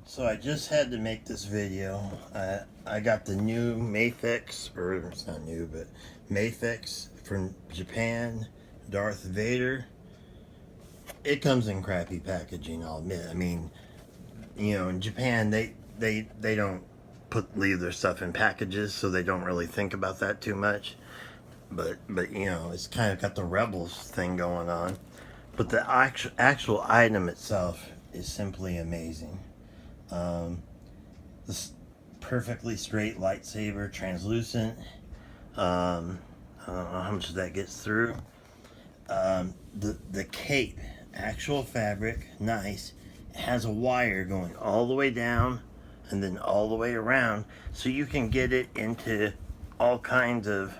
So I just had to make this video. I got the new Mafex, or it's not new, but Mafex from Japan, Darth Vader. It comes in crappy packaging, I'll admit. I mean, you know, in Japan they don't leave their stuff in packages, so they don't really think about that too much. But you know, it's kind of got the Rebels thing going on. But the actual item itself is simply amazing. This perfectly straight lightsaber, translucent. I don't know how much that gets through. The cape, actual fabric, nice. It has a wire going all the way down and then all the way around, so you can get it into all kinds of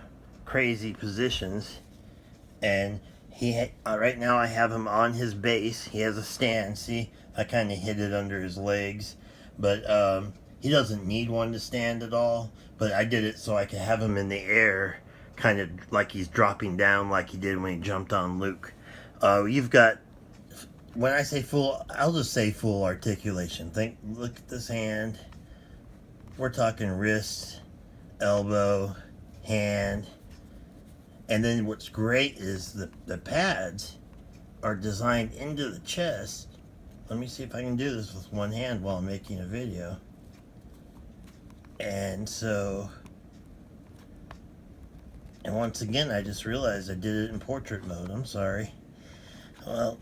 crazy positions. And right now I have him on his base. He has a stand. See, I kind of hid it under his legs, but he doesn't need one to stand at all. But I did it so I could have him in the air, kind of like he's dropping down, like he did when he jumped on Luke. You've got, when I say full, I'll just say full articulation. Look at this hand. We're talking wrist, elbow, hand. And then what's great is the pads are designed into the chest. Let me see if I can do this with one hand while I'm making a video. And so, and once again, I just realized I did it in portrait mode. I'm sorry. Well,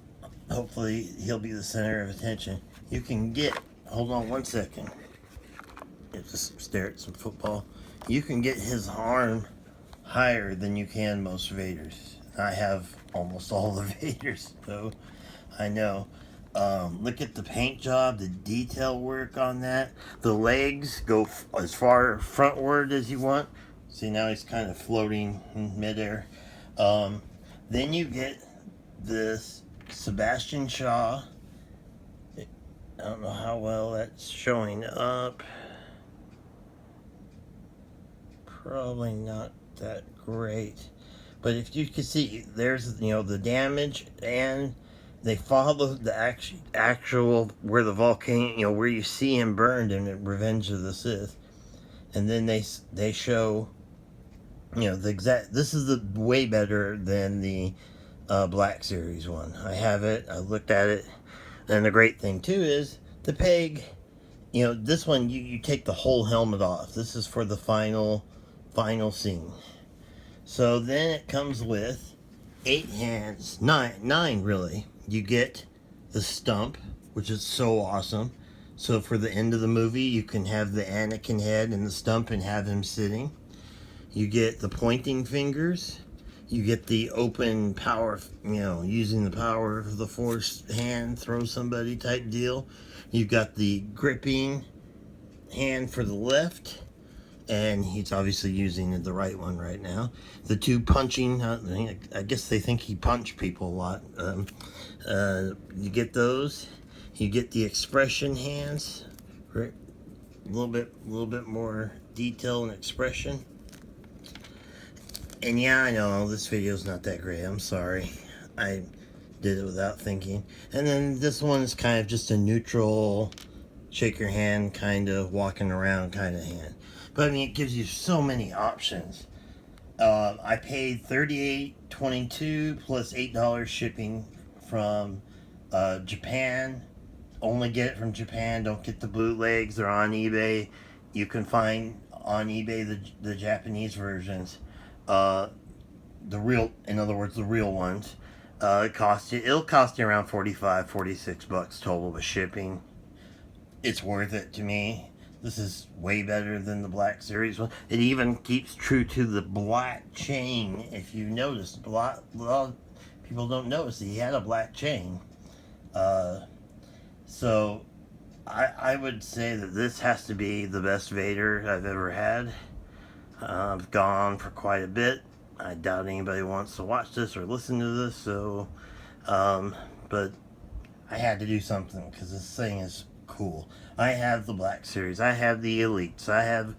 hopefully he'll be the center of attention. You can get, hold on one second. Just stare at some football. You can get his arm higher than you can most Vaders. I have almost all the Vaders, so I know. Look at the paint job, the detail work on that. The legs go as far frontward as you want. See, now he's kind of floating in midair. Then you get this Sebastian Shaw. I don't know how well that's showing up. Probably not that great, but if you can see, there's, you know, the damage, and they follow the actual where the volcano, you know, where you see him burned in Revenge of the Sith, and then they show, you know, the exact. This is the way better than the Black Series one. I have it. I looked at it, and the great thing too is the peg. You know, this one you take the whole helmet off. This is for the final scene. So then it comes with 8 hands, nine really. You get the stump, which is so awesome. So for the end of the movie, you can have the Anakin head and the stump and have him sitting. You get the pointing fingers. You get the open power, you know, using the power of the Force hand, throw somebody type deal. You've got the gripping hand for the left, and he's obviously using the right one right now. The 2 punching, I guess they think he punched people a lot. You get those. You get the expression hands, a little bit more detail and expression. And yeah, I know this video's not that great. I'm sorry. I did it without thinking. And then this one is kind of just a neutral, shake your hand, kind of walking around kind of hand. But I mean, it gives you so many options. I paid $38.22 plus $8 shipping from Japan. Only get it from Japan. Don't get the bootlegs. They're on eBay. You can find on eBay the Japanese versions. The real, in other words, the real ones. It'll cost you around $45-46 total with shipping. It's worth it to me. This is way better than the Black Series one. It even keeps true to the black chain. If you notice, a lot of people don't notice that he had a black chain. So I would say that this has to be the best Vader I've ever had. I've gone for quite a bit. I doubt anybody wants to watch this or listen to this, so but I had to do something because this thing is cool. I have the Black Series. I have the Elites. I have,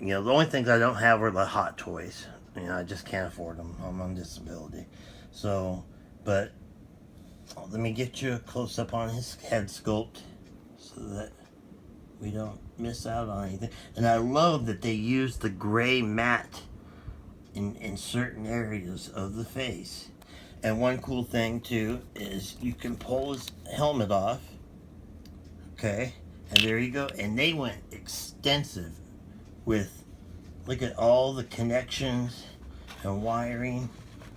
you know, the only things I don't have are the hot toys. You know, I just can't afford them. I'm on disability. So, but let me get you a close up on his head sculpt so that we don't miss out on anything. And I love that they use the gray matte in certain areas of the face. And one cool thing too is you can pull his helmet off. Okay, and there you go. And they went extensive with, look at all the connections and wiring,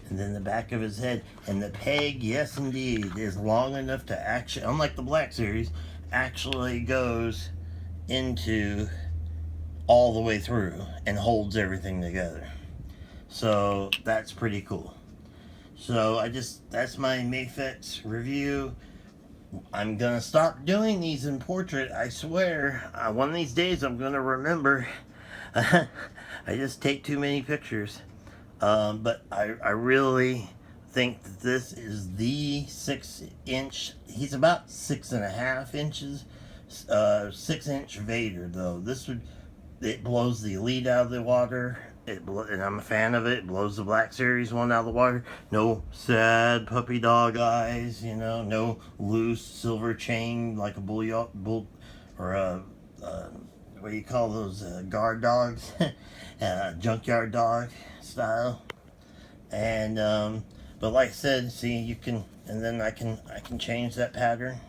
and then the back of his head. And the peg, yes indeed, is long enough to actually, unlike the Black Series, actually goes into all the way through and holds everything together. So that's pretty cool. So that's my Mafex review. I'm gonna stop doing these in portrait, I swear. One of these days I'm gonna remember. I just take too many pictures. But I really think that this is the 6-inch. He's about 6.5 inches. 6-inch Vader though. It blows the Elite out of the water. And I'm a fan of it. It blows the Black Series one out of the water. No sad puppy dog eyes, you know. No loose silver chain like a bull or a what do you call those guard dogs? Junkyard dog style. And but like I said, see, you can, and then I can change that pattern.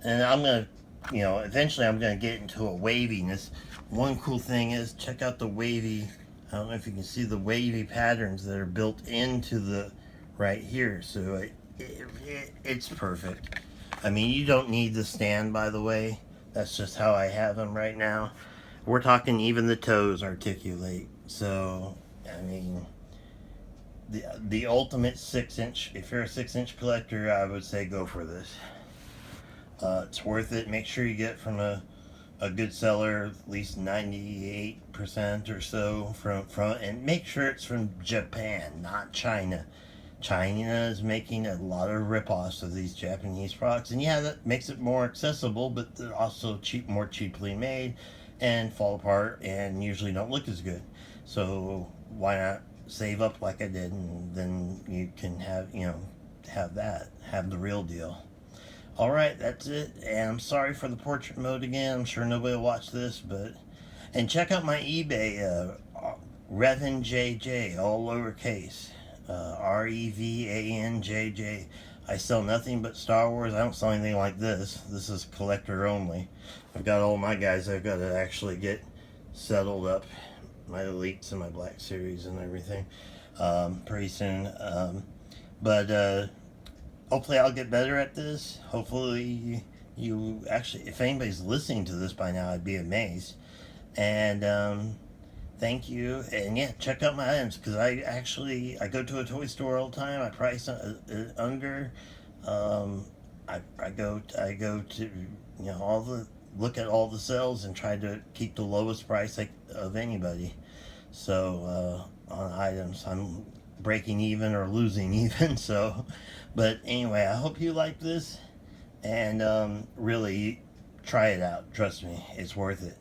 And I'm gonna, eventually I'm gonna get into a waviness. One cool thing is, check out the wavy. I don't know if you can see the wavy patterns that are built into the right here. So it's perfect. I mean, you don't need the stand, by the way. That's just how I have them right now. We're talking even the toes articulate. So, I mean, the ultimate 6-inch, if you're a 6-inch collector, I would say go for this. It's worth it. Make sure you get from a good seller, at least 98% or so from, and make sure it's from Japan, not China. China is making a lot of rip-offs of these Japanese products, and yeah, that makes it more accessible, but they're also more cheaply made and fall apart and usually don't look as good. So why not save up like I did, and then you can have have the real deal. Alright, that's it, and I'm sorry for the portrait mode again. I'm sure nobody will watch this, and check out my eBay, RevanJJ, all lowercase, RevanJJ. I sell nothing but Star Wars. I don't sell anything like this. This is collector only. I've got all my guys I've got to actually get settled up, my Elites and my Black Series and everything, pretty soon. Hopefully I'll get better at this. Hopefully you actually, if anybody's listening to this by now, I'd be amazed. And thank you. And yeah, check out my items, because I go to a toy store all the time. I price under. I go to look at all the sales and try to keep the lowest price of anybody. So on items, I'm breaking even or losing even. So, but anyway, I hope you like this, and really try it out. Trust me, it's worth it.